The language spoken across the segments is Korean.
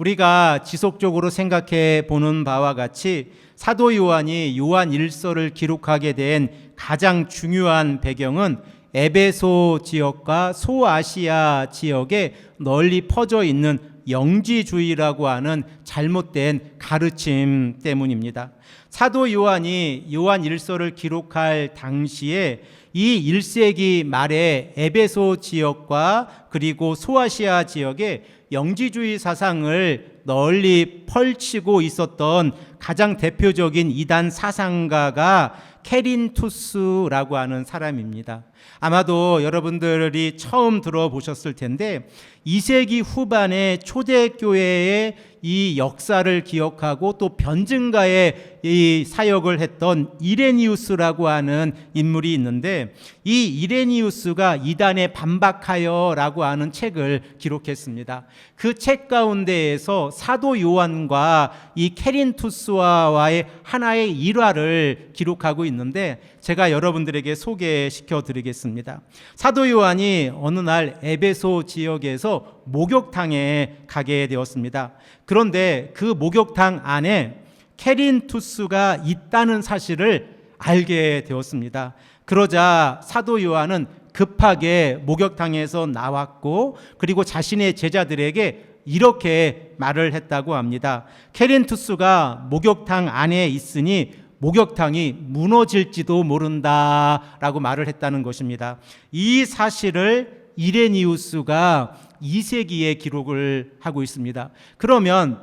우리가 지속적으로 생각해 보는 바와 같이 사도 요한이 요한 1서를 기록하게 된 가장 중요한 배경은 에베소 지역과 소아시아 지역에 널리 퍼져 있는 영지주의라고 하는 잘못된 가르침 때문입니다. 사도 요한이 요한 1서를 기록할 당시에 이 1세기 말에 에베소 지역과 그리고 소아시아 지역에 영지주의 사상을 널리 펼치고 있었던 가장 대표적인 이단 사상가가 케린투스라고 하는 사람입니다. 아마도 여러분들이 처음 들어보셨을 텐데 2세기 후반에 초대교회의 이 역사를 기억하고 또 변증가의 이 사역을 했던 이레니우스라고 하는 인물이 있는데, 이 이레니우스가 이단에 반박하여라고 하는 책을 기록했습니다. 그 책 가운데에서 사도 요한과 이 케린투스와의 하나의 일화를 기록하고 있는데 제가 여러분들에게 소개시켜 드리겠습니다. 사도 요한이 어느 날 에베소 지역에서 목욕탕에 가게 되었습니다. 그런데 그 목욕탕 안에 케린투스가 있다는 사실을 알게 되었습니다. 그러자 사도 요한은 급하게 목욕탕에서 나왔고 그리고 자신의 제자들에게 이렇게 말을 했다고 합니다. 케린투스가 목욕탕 안에 있으니 목욕탕이 무너질지도 모른다라고 말을 했다는 것입니다. 이 사실을 이레니우스가 2세기에 기록을 하고 있습니다. 그러면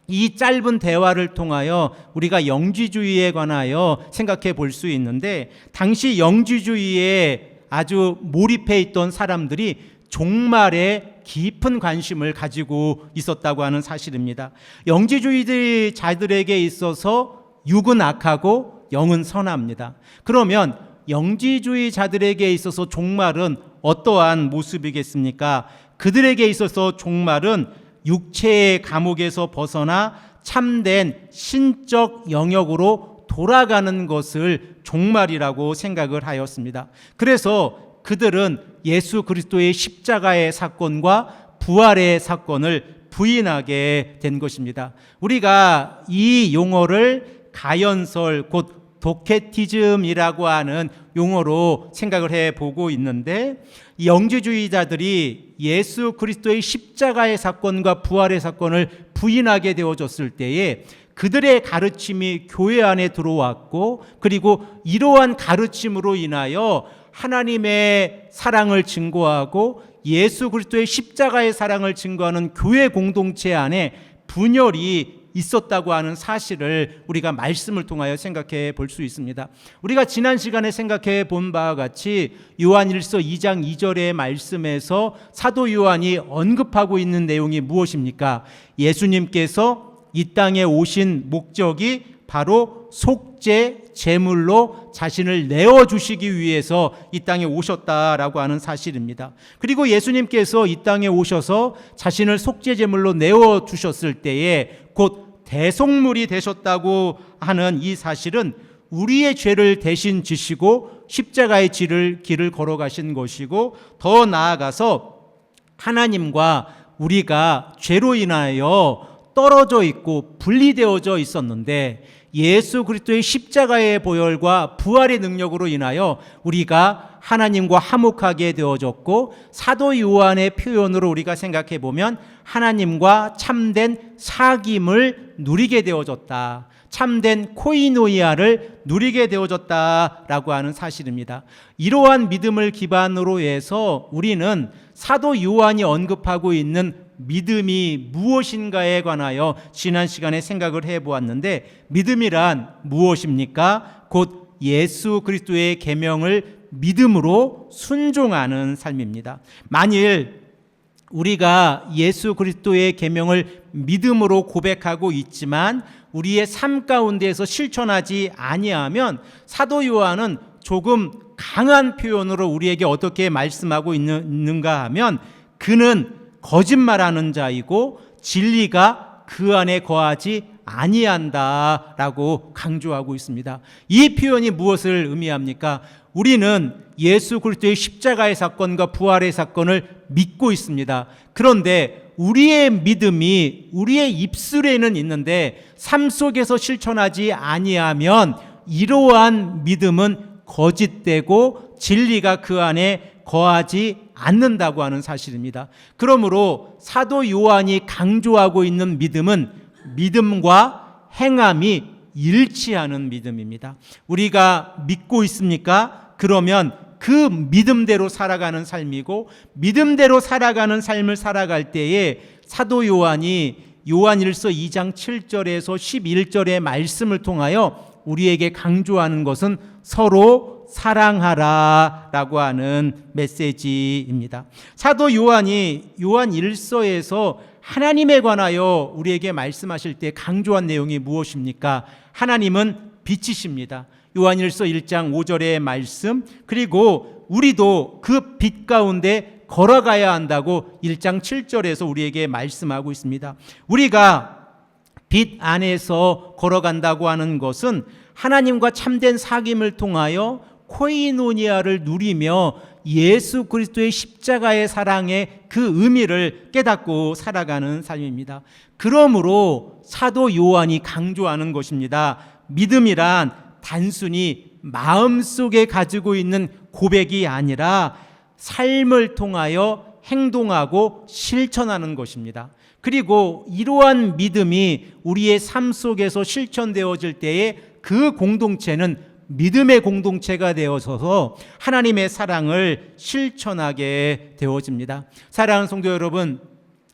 이 짧은 대화를 통하여 우리가 영지주의에 관하여 생각해 볼 수 있는데, 당시 영지주의에 아주 몰입해 있던 사람들이 종말에 깊은 관심을 가지고 있었다고 하는 사실입니다. 영지주의자들에게 있어서 육은 악하고 영은 선합니다. 그러면 영지주의자들에게 있어서 종말은 어떠한 모습이겠습니까? 그들에게 있어서 종말은 육체의 감옥에서 벗어나 참된 신적 영역으로 돌아가는 것을 종말이라고 생각을 하였습니다. 그래서 그들은 예수 그리스도의 십자가의 사건과 부활의 사건을 부인하게 된 것입니다. 우리가 이 용어를 가연설, 곧 도케티즘이라고 하는 용어로 생각을 해보고 있는데, 영지주의자들이 예수 그리스도의 십자가의 사건과 부활의 사건을 부인하게 되어졌을 때에 그들의 가르침이 교회 안에 들어왔고, 그리고 이러한 가르침으로 인하여 하나님의 사랑을 증거하고 예수 그리스도의 십자가의 사랑을 증거하는 교회 공동체 안에 분열이 있었다고 하는 사실을 우리가 말씀을 통하여 생각해 볼 수 있습니다. 우리가 지난 시간에 생각해 본 바와 같이 요한일서 2장 2절의 말씀에서 사도 요한이 언급하고 있는 내용이 무엇입니까? 예수님께서 이 땅에 오신 목적이 바로 속죄 제물로 자신을 내어주시기 위해서 이 땅에 오셨다라고 하는 사실입니다. 그리고 예수님께서 이 땅에 오셔서 자신을 속죄 제물로 내어주셨을 때에 곧 대속물이 되셨다고 하는 이 사실은 우리의 죄를 대신 지시고 십자가의 길을 걸어가신 것이고, 더 나아가서 하나님과 우리가 죄로 인하여 떨어져 있고 분리되어져 있었는데 예수 그리스도의 십자가의 보혈과 부활의 능력으로 인하여 우리가 하나님과 화목하게 되어졌고, 사도 요한의 표현으로 우리가 생각해 보면 하나님과 참된 사귐을 누리게 되어졌다, 참된 코이노이아를 누리게 되어졌다라고 하는 사실입니다. 이러한 믿음을 기반으로 해서 우리는 사도 요한이 언급하고 있는 믿음이 무엇인가에 관하여 지난 시간에 생각을 해보았는데, 믿음이란 무엇입니까? 곧 예수 그리스도의 계명을 믿음으로 순종하는 삶입니다. 만일 우리가 예수 그리스도의 계명을 믿음으로 고백하고 있지만 우리의 삶 가운데에서 실천하지 아니하면 사도 요한은 조금 강한 표현으로 우리에게 어떻게 말씀하고 있는가 하면, 그는 거짓말하는 자이고 진리가 그 안에 거하지 아니한다라고 강조하고 있습니다. 이 표현이 무엇을 의미합니까? 우리는 예수 그리스도의 십자가의 사건과 부활의 사건을 믿고 있습니다. 그런데 우리의 믿음이 우리의 입술에는 있는데 삶 속에서 실천하지 아니하면 이러한 믿음은 거짓되고 진리가 그 안에 거하지 않는다고 하는 사실입니다. 그러므로 사도 요한이 강조하고 있는 믿음은 믿음과 행함이 일치하는 믿음입니다. 우리가 믿고 있습니까? 그러면 그 믿음대로 살아가는 삶이고, 믿음대로 살아가는 삶을 살아갈 때에 사도 요한이 요한일서 2장 7절에서 11절의 말씀을 통하여 우리에게 강조하는 것은 서로 사랑하라 라고 하는 메시지입니다. 사도 요한이 요한일서에서 하나님에 관하여 우리에게 말씀하실 때 강조한 내용이 무엇입니까? 하나님은 빛이십니다. 요한일서 1장 5절의 말씀, 그리고 우리도 그 빛 가운데 걸어가야 한다고 1장 7절에서 우리에게 말씀하고 있습니다. 우리가 빛 안에서 걸어간다고 하는 것은 하나님과 참된 사귐을 통하여 코이노니아를 누리며 예수 그리스도의 십자가의 사랑의 그 의미를 깨닫고 살아가는 삶입니다. 그러므로 사도 요한이 강조하는 것입니다. 믿음이란 단순히 마음속에 가지고 있는 고백이 아니라 삶을 통하여 행동하고 실천하는 것입니다. 그리고 이러한 믿음이 우리의 삶 속에서 실천되어질 때에 그 공동체는 믿음의 공동체가 되어서서 하나님의 사랑을 실천하게 되어집니다. 사랑하는 성도 여러분,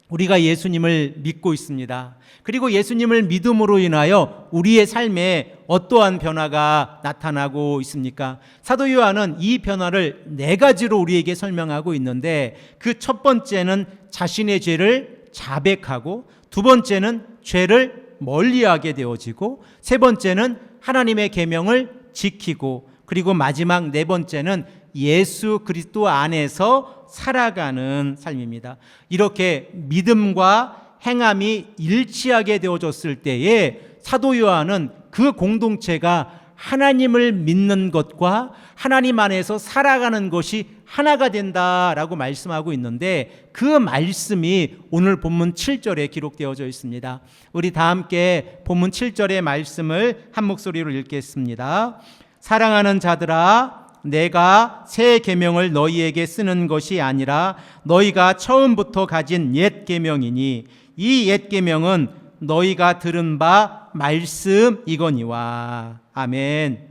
우리가 예수님을 믿고 있습니다. 그리고 예수님을 믿음으로 인하여 우리의 삶에 어떠한 변화가 나타나고 있습니까? 사도 요한은 이 변화를 4가지로 우리에게 설명하고 있는데, 그 첫 번째는 자신의 죄를 자백하고, 두 번째는 죄를 멀리하게 되어지고, 세 번째는 하나님의 계명을 지키고, 그리고 마지막 4번째는 예수 그리스도 안에서 살아가는 삶입니다. 이렇게 믿음과 행함이 일치하게 되어졌을 때에 사도 요한은 그 공동체가 하나님을 믿는 것과 하나님 안에서 살아가는 것이 하나가 된다라고 말씀하고 있는데, 그 말씀이 오늘 본문 7절에 기록되어져 있습니다. 우리 다 함께 본문 7절의 말씀을 한 목소리로 읽겠습니다. 사랑하는 자들아, 내가 새 계명을 너희에게 쓰는 것이 아니라 너희가 처음부터 가진 옛 계명이니 이 옛 계명은 너희가 들은 바 말씀이거니와. 아멘.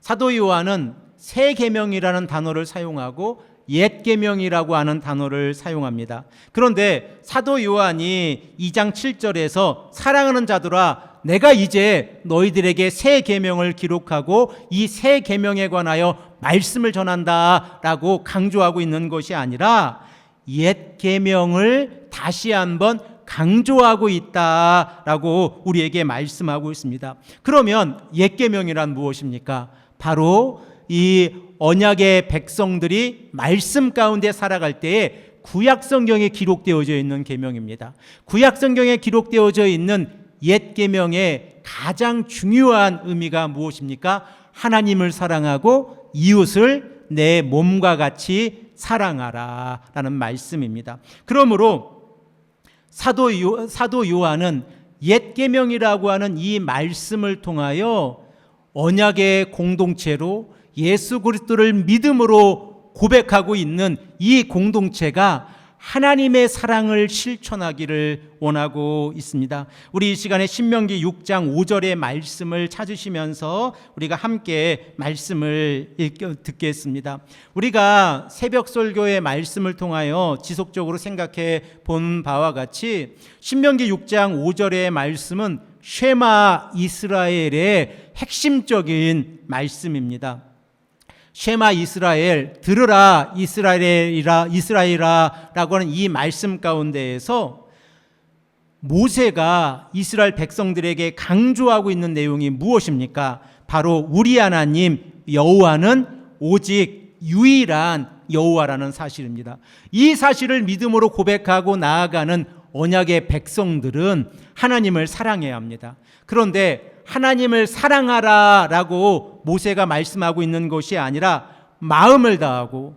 사도 요한은 새 계명이라는 단어를 사용하고 옛 계명이라고 하는 단어를 사용합니다. 그런데 사도 요한이 2장 7절에서 사랑하는 자들아, 내가 이제 너희들에게 새 계명을 기록하고 이 새 계명에 관하여 말씀을 전한다라고 강조하고 있는 것이 아니라 옛 계명을 다시 한번 강조하고 있다라고 우리에게 말씀하고 있습니다. 그러면 옛 계명이란 무엇입니까? 바로 이 언약의 백성들이 말씀 가운데 살아갈 때에 구약 성경에 기록되어져 있는 계명입니다. 구약 성경에 기록되어져 있는 옛 계명의 가장 중요한 의미가 무엇입니까? 하나님을 사랑하고 이웃을 내 몸과 같이 사랑하라라는 말씀입니다. 그러므로 사도 요한은 옛 계명이라고 하는 이 말씀을 통하여 언약의 공동체로 예수 그리스도를 믿음으로 고백하고 있는 이 공동체가 하나님의 사랑을 실천하기를 원하고 있습니다. 우리 이 시간에 신명기 6장 5절의 말씀을 찾으시면서 우리가 함께 말씀을 듣겠습니다. 우리가 새벽 설교의 말씀을 통하여 지속적으로 생각해 본 바와 같이 신명기 6장 5절의 말씀은 쉐마 이스라엘의 핵심적인 말씀입니다. 쉐마 이스라엘, 들으라 이스라엘아 라고 하는 이 말씀 가운데에서 모세가 이스라엘 백성들에게 강조하고 있는 내용이 무엇입니까? 바로 우리 하나님 여호와는 오직 유일한 여호와라는 사실입니다. 이 사실을 믿음으로 고백하고 나아가는 언약의 백성들은 하나님을 사랑해야 합니다. 그런데 하나님을 사랑하라라고 모세가 말씀하고 있는 것이 아니라 마음을 다하고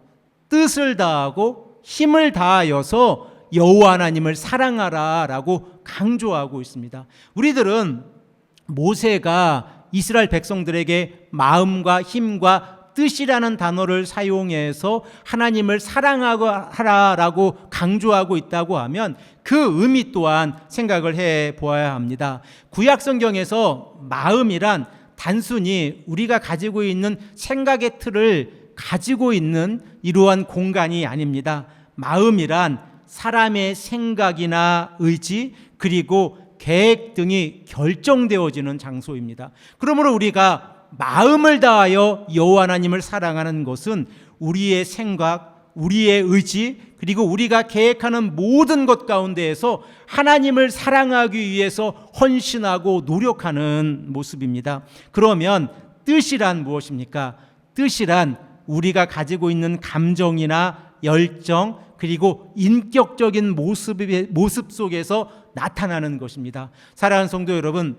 뜻을 다하고 힘을 다하여서 여호와 하나님을 사랑하라라고 강조하고 있습니다. 우리들은 모세가 이스라엘 백성들에게 마음과 힘과 뜻이라는 단어를 사용해서 하나님을 사랑하라라고 강조하고 있다고 하면 그 의미 또한 생각을 해 보아야 합니다. 구약 성경에서 마음이란 단순히 우리가 가지고 있는 생각의 틀을 가지고 있는 이러한 공간이 아닙니다. 마음이란 사람의 생각이나 의지 그리고 계획 등이 결정되어지는 장소입니다. 그러므로 우리가 마음을 다하여 여호와 하나님을 사랑하는 것은 우리의 생각, 우리의 의지 그리고 우리가 계획하는 모든 것 가운데에서 하나님을 사랑하기 위해서 헌신하고 노력하는 모습입니다. 그러면 뜻이란 무엇입니까? 뜻이란 우리가 가지고 있는 감정이나 열정 그리고 인격적인 모습 속에서 나타나는 것입니다. 사랑하는 성도 여러분,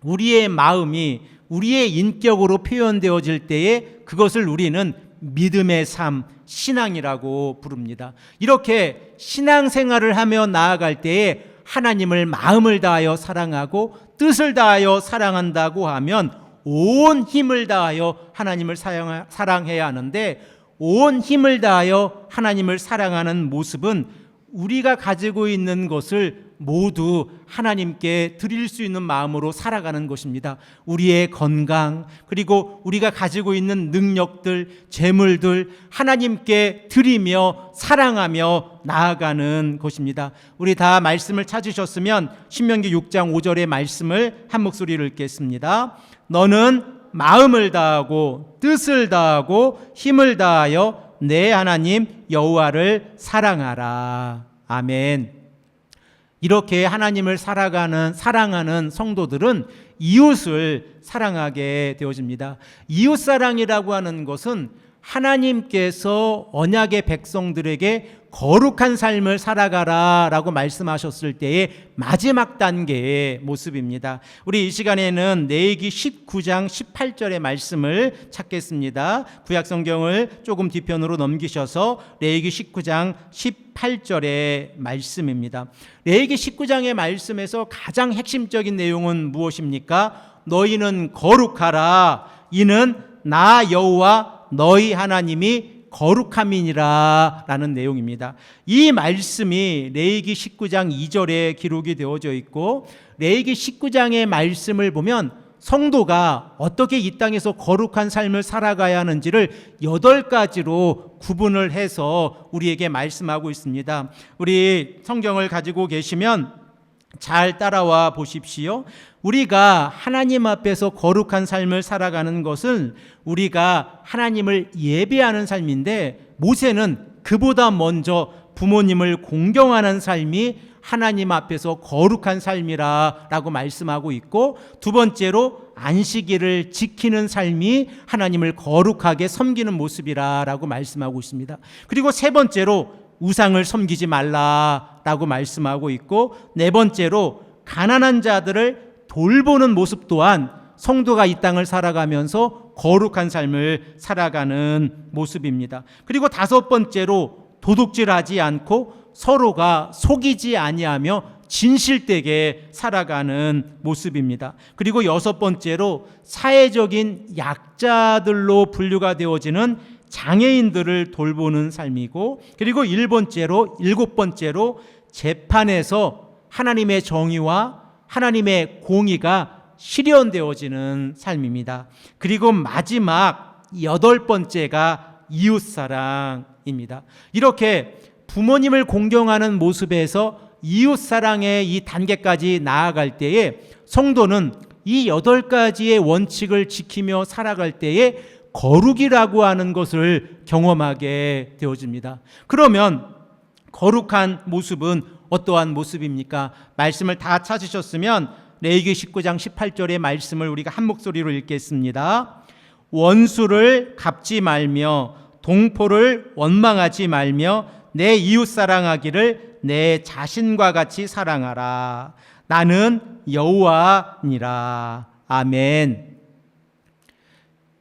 우리의 마음이 우리의 인격으로 표현되어질 때에 그것을 우리는 믿음의 삶, 신앙이라고 부릅니다. 이렇게 신앙생활을 하며 나아갈 때에 하나님을 마음을 다하여 사랑하고 뜻을 다하여 사랑한다고 하면 온 힘을 다하여 하나님을 사랑해야 하는데, 온 힘을 다하여 하나님을 사랑하는 모습은 우리가 가지고 있는 것을 모두 하나님께 드릴 수 있는 마음으로 살아가는 것입니다. 우리의 건강 그리고 우리가 가지고 있는 능력들, 재물들 하나님께 드리며 사랑하며 나아가는 것입니다. 우리 다 말씀을 찾으셨으면 신명기 6장 5절의 말씀을 한 목소리로 읽겠습니다. 너는 마음을 다하고 뜻을 다하고 힘을 다하여 내 하나님 여호와를 사랑하라. 아멘. 이렇게 하나님을 사랑하는 성도들은 이웃을 사랑하게 되어집니다. 이웃사랑이라고 하는 것은 하나님께서 언약의 백성들에게 거룩한 삶을 살아가라라고 말씀하셨을 때의 마지막 단계의 모습입니다. 우리 이 시간에는 레위기 19장 18절의 말씀을 찾겠습니다. 구약 성경을 조금 뒤편으로 넘기셔서 레위기 19장 18절의 말씀입니다. 레위기 19장의 말씀에서 가장 핵심적인 내용은 무엇입니까? 너희는 거룩하라. 이는 나 여호와 너희 하나님이 거룩함이니라 라는 내용입니다. 이 말씀이 레위기 19장 2절에 기록이 되어져 있고, 레위기 19장의 말씀을 보면 성도가 어떻게 이 땅에서 거룩한 삶을 살아가야 하는지를 8가지로 구분을 해서 우리에게 말씀하고 있습니다. 우리 성경을 가지고 계시면 잘 따라와 보십시오. 우리가 하나님 앞에서 거룩한 삶을 살아가는 것은 우리가 하나님을 예배하는 삶인데, 모세는 그보다 먼저 부모님을 공경하는 삶이 하나님 앞에서 거룩한 삶이라고 말씀하고 있고, 두 번째로 안식일을 지키는 삶이 하나님을 거룩하게 섬기는 모습이라고 말씀하고 있습니다. 그리고 세 번째로 우상을 섬기지 말라라고 말씀하고 있고, 네 번째로 가난한 자들을 돌보는 모습 또한 성도가 이 땅을 살아가면서 거룩한 삶을 살아가는 모습입니다. 그리고 다섯 번째로 도둑질하지 않고 서로가 속이지 아니하며 진실되게 살아가는 모습입니다. 그리고 여섯 번째로 사회적인 약자들로 분류가 되어지는 장애인들을 돌보는 삶이고, 그리고 일곱 번째로 재판에서 하나님의 정의와 하나님의 공의가 실현되어지는 삶입니다. 그리고 마지막 8번째가 이웃사랑입니다. 이렇게 부모님을 공경하는 모습에서 이웃사랑의 이 단계까지 나아갈 때에 성도는 이 8가지의 원칙을 지키며 살아갈 때에 거룩이라고 하는 것을 경험하게 되어집니다. 그러면 거룩한 모습은 어떠한 모습입니까? 말씀을 다 찾으셨으면 레위기 19장 18절의 말씀을 우리가 한 목소리로 읽겠습니다. 원수를 갚지 말며 동포를 원망하지 말며 내 이웃 사랑하기를 내 자신과 같이 사랑하라. 나는 여호와니라. 아멘.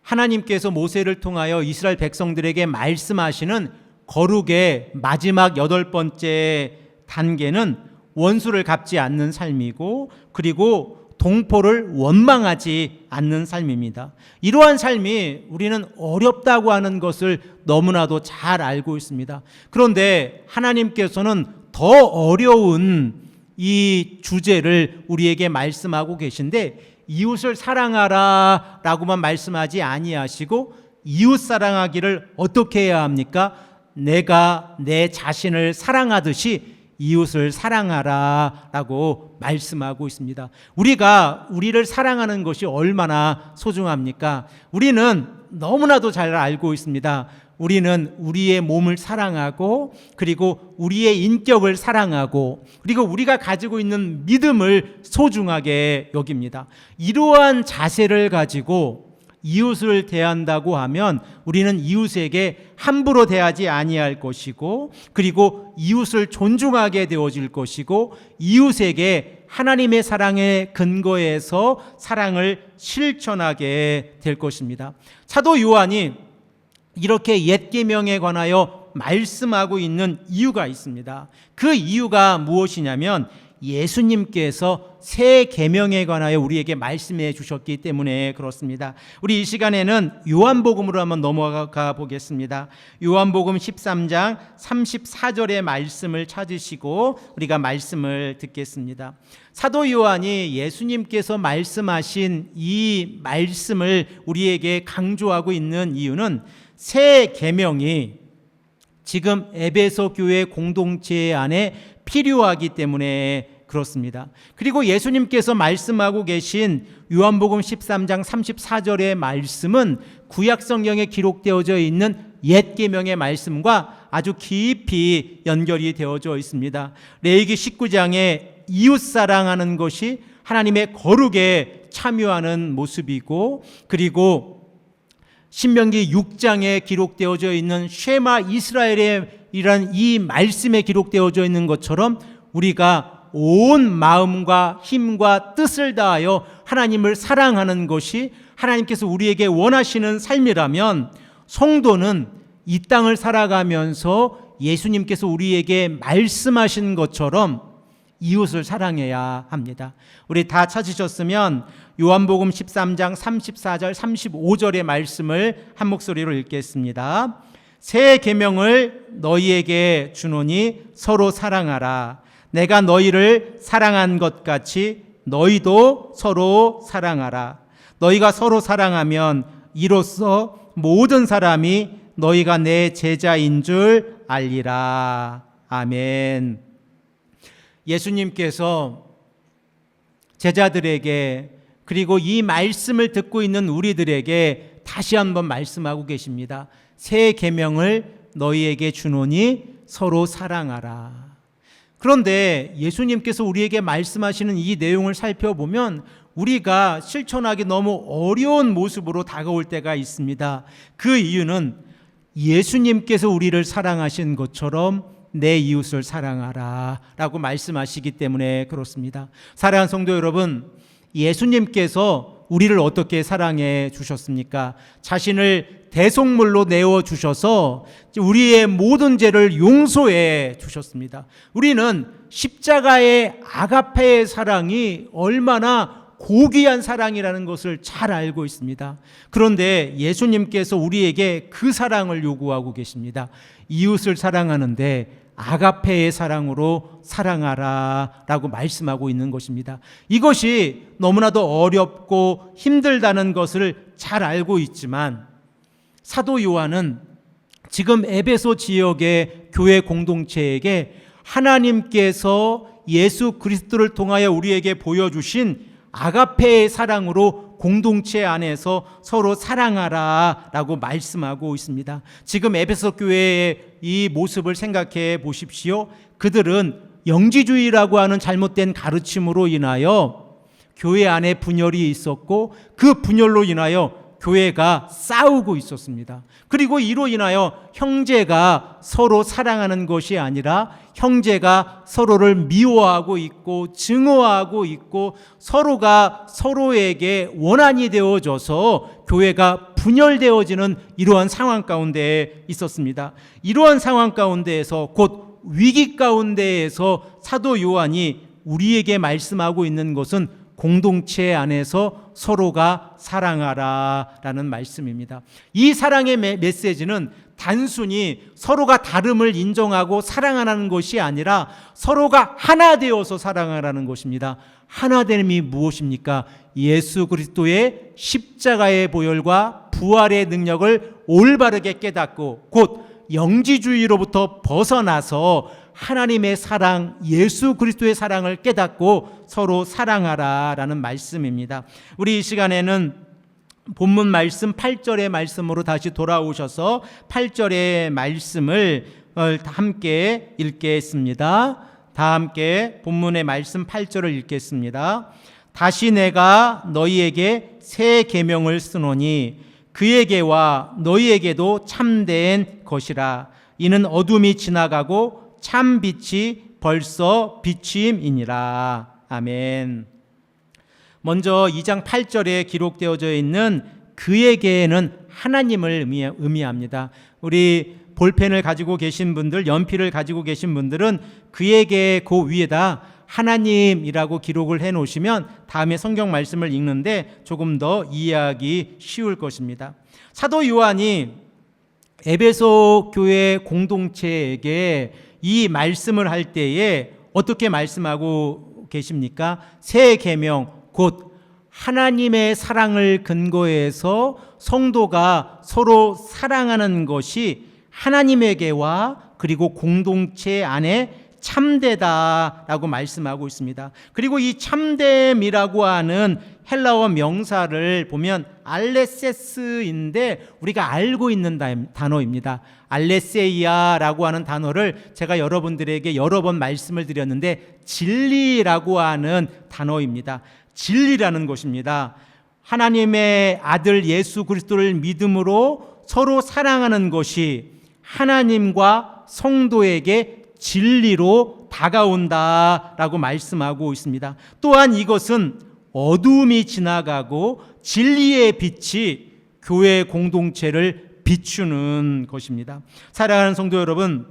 하나님께서 모세를 통하여 이스라엘 백성들에게 말씀하시는 거룩의 마지막 8번째 단계는 원수를 갚지 않는 삶이고, 그리고 동포를 원망하지 않는 삶입니다. 이러한 삶이 우리는 어렵다고 하는 것을 너무나도 잘 알고 있습니다. 그런데 하나님께서는 더 어려운 이 주제를 우리에게 말씀하고 계신데, 이웃을 사랑하라 라고만 말씀하지 아니하시고 이웃 사랑하기를 어떻게 해야 합니까? 내가 내 자신을 사랑하듯이 이웃을 사랑하라 라고 말씀하고 있습니다. 우리가 우리를 사랑하는 것이 얼마나 소중합니까? 우리는 너무나도 잘 알고 있습니다. 우리는 우리의 몸을 사랑하고, 그리고 우리의 인격을 사랑하고, 그리고 우리가 가지고 있는 믿음을 소중하게 여깁니다. 이러한 자세를 가지고 이웃을 대한다고 하면 우리는 이웃에게 함부로 대하지 아니할 것이고, 그리고 이웃을 존중하게 되어질 것이고, 이웃에게 하나님의 사랑의 근거에서 사랑을 실천하게 될 것입니다. 사도 요한이 이렇게 옛 계명에 관하여 말씀하고 있는 이유가 있습니다. 그 이유가 무엇이냐면 예수님께서 새 계명에 관하여 우리에게 말씀해 주셨기 때문에 그렇습니다. 우리 이 시간에는 요한복음으로 한번 넘어가 보겠습니다. 요한복음 13장 34절의 말씀을 찾으시고 우리가 말씀을 듣겠습니다. 사도 요한이 예수님께서 말씀하신 이 말씀을 우리에게 강조하고 있는 이유는 새 계명이 지금 에베소 교회 공동체 안에 필요하기 때문에 그렇습니다. 그리고 예수님께서 말씀하고 계신 요한복음 13장 34절의 말씀은 구약 성경에 기록되어져 있는 옛 계명의 말씀과 아주 깊이 연결이 되어져 있습니다. 레위기 19장에 이웃 사랑하는 것이 하나님의 거룩에 참여하는 모습이고, 그리고 신명기 6장에 기록되어져 있는 쉐마 이스라엘의 이란 이 말씀에 기록되어져 있는 것처럼 우리가 온 마음과 힘과 뜻을 다하여 하나님을 사랑하는 것이 하나님께서 우리에게 원하시는 삶이라면, 성도는 이 땅을 살아가면서 예수님께서 우리에게 말씀하신 것처럼 이웃을 사랑해야 합니다. 우리 다 찾으셨으면 요한복음 13장 34절 35절의 말씀을 한 목소리로 읽겠습니다. 새 계명을 너희에게 주노니 서로 사랑하라. 내가 너희를 사랑한 것 같이 너희도 서로 사랑하라. 너희가 서로 사랑하면 이로써 모든 사람이 너희가 내 제자인 줄 알리라. 아멘. 예수님께서 제자들에게, 그리고 이 말씀을 듣고 있는 우리들에게 다시 한번 말씀하고 계십니다. 새 계명을 너희에게 주노니 서로 사랑하라. 그런데 예수님께서 우리에게 말씀하시는 이 내용을 살펴보면 우리가 실천하기 너무 어려운 모습으로 다가올 때가 있습니다. 그 이유는 예수님께서 우리를 사랑하신 것처럼 내 이웃을 사랑하라 라고 말씀하시기 때문에 그렇습니다. 사랑하는 성도 여러분, 예수님께서 우리를 어떻게 사랑해 주셨습니까? 자신을 대속물로 내어 주셔서 우리의 모든 죄를 용서해 주셨습니다. 우리는 십자가의 아가페의 사랑이 얼마나 고귀한 사랑이라는 것을 잘 알고 있습니다. 그런데 예수님께서 우리에게 그 사랑을 요구하고 계십니다. 이웃을 사랑하는데 아가페의 사랑으로 사랑하라 라고 말씀하고 있는 것입니다. 이것이 너무나도 어렵고 힘들다는 것을 잘 알고 있지만 사도 요한은 지금 에베소 지역의 교회 공동체에게 하나님께서 예수 그리스도를 통하여 우리에게 보여주신 아가페의 사랑으로 공동체 안에서 서로 사랑하라 라고 말씀하고 있습니다. 지금 에베소 교회의 이 모습을 생각해 보십시오. 그들은 영지주의라고 하는 잘못된 가르침으로 인하여 교회 안에 분열이 있었고, 그 분열로 인하여 교회가 싸우고 있었습니다. 그리고 이로 인하여 형제가 서로 사랑하는 것이 아니라 형제가 서로를 미워하고 있고 증오하고 있고, 서로가 서로에게 원한이 되어져서 교회가 분열되어지는 이러한 상황 가운데 있었습니다. 이러한 상황 가운데에서 곧 위기 가운데에서 사도 요한이 우리에게 말씀하고 있는 것은 공동체 안에서 서로가 사랑하라라는 말씀입니다. 이 사랑의 메시지는 단순히 서로가 다름을 인정하고 사랑하라는 것이 아니라 서로가 하나 되어서 사랑하라는 것입니다. 하나됨이 무엇입니까? 예수 그리스도의 십자가의 보혈과 부활의 능력을 올바르게 깨닫고 곧 영지주의로부터 벗어나서 하나님의 사랑, 예수 그리스도의 사랑을 깨닫고 서로 사랑하라라는 말씀입니다. 우리 이 시간에는 본문 말씀 8절의 말씀으로 다시 돌아오셔서 8절의 말씀을 함께 읽겠습니다. 다 함께 본문의 말씀 8절을 읽겠습니다. 다시 내가 너희에게 새 계명을 쓰노니 그에게와 너희에게도 참된 것이라. 이는 어둠이 지나가고 참 빛이 벌써 비추임이니라. 아멘. 먼저 2장 8절에 기록되어져 있는 그에게는 하나님을 의미합니다. 우리 볼펜을 가지고 계신 분들, 연필을 가지고 계신 분들은 그에게 그 위에다 하나님이라고 기록을 해 놓으시면 다음에 성경 말씀을 읽는데 조금 더 이해하기 쉬울 것입니다. 사도 요한이 에베소 교회 공동체에게 이 말씀을 할 때에 어떻게 말씀하고 계십니까? 새 계명, 곧 하나님의 사랑을 근거해서 성도가 서로 사랑하는 것이 하나님에게와 그리고 공동체 안에 참되다라고 말씀하고 있습니다. 그리고 이 참됨이라고 하는 헬라어 명사를 보면 알레세스인데 우리가 알고 있는 단어입니다. 알레세이아라고 하는 단어를 제가 여러분들에게 여러 번 말씀을 드렸는데 진리라고 하는 단어입니다. 진리라는 것입니다. 하나님의 아들 예수 그리스도를 믿음으로 서로 사랑하는 것이 하나님과 성도에게 진리로 다가온다라고 말씀하고 있습니다. 또한 이것은 어둠이 지나가고 진리의 빛이 교회 공동체를 비추는 것입니다. 사랑하는 성도 여러분,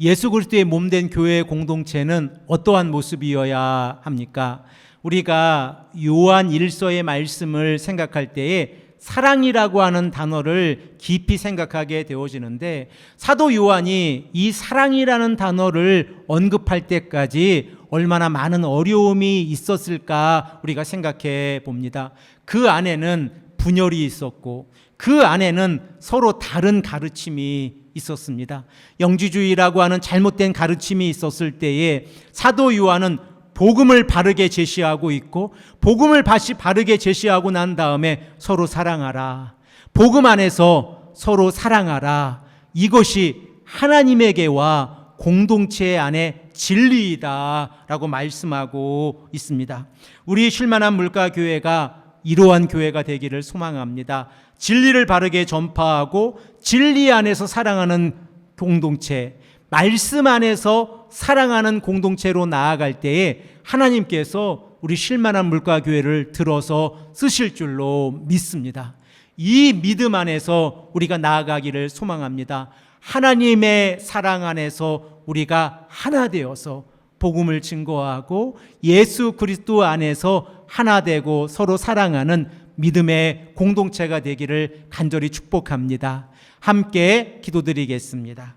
예수 그리스도의 몸된 교회 공동체는 어떠한 모습이어야 합니까? 우리가 요한 1서의 말씀을 생각할 때에 사랑이라고 하는 단어를 깊이 생각하게 되어지는데 사도 요한이 이 사랑이라는 단어를 언급할 때까지 얼마나 많은 어려움이 있었을까 우리가 생각해 봅니다. 그 안에는 분열이 있었고 그 안에는 서로 다른 가르침이 있었습니다. 영지주의라고 하는 잘못된 가르침이 있었을 때에 사도 요한은 복음을 바르게 제시하고 있고 복음을 다시 바르게 제시하고 난 다음에 서로 사랑하라. 복음 안에서 서로 사랑하라. 이것이 하나님에게와 공동체 안에 진리이다라고 말씀하고 있습니다. 우리 쉴만한 물가교회가 이러한 교회가 되기를 소망합니다. 진리를 바르게 전파하고 진리 안에서 사랑하는 공동체, 말씀 안에서 사랑하는 공동체로 나아갈 때에 하나님께서 우리 쉴만한 물가교회를 들어서 쓰실 줄로 믿습니다. 이 믿음 안에서 우리가 나아가기를 소망합니다. 하나님의 사랑 안에서 우리가 하나 되어서 복음을 증거하고 예수 그리스도 안에서 하나 되고 서로 사랑하는 믿음의 공동체가 되기를 간절히 축복합니다. 함께 기도드리겠습니다.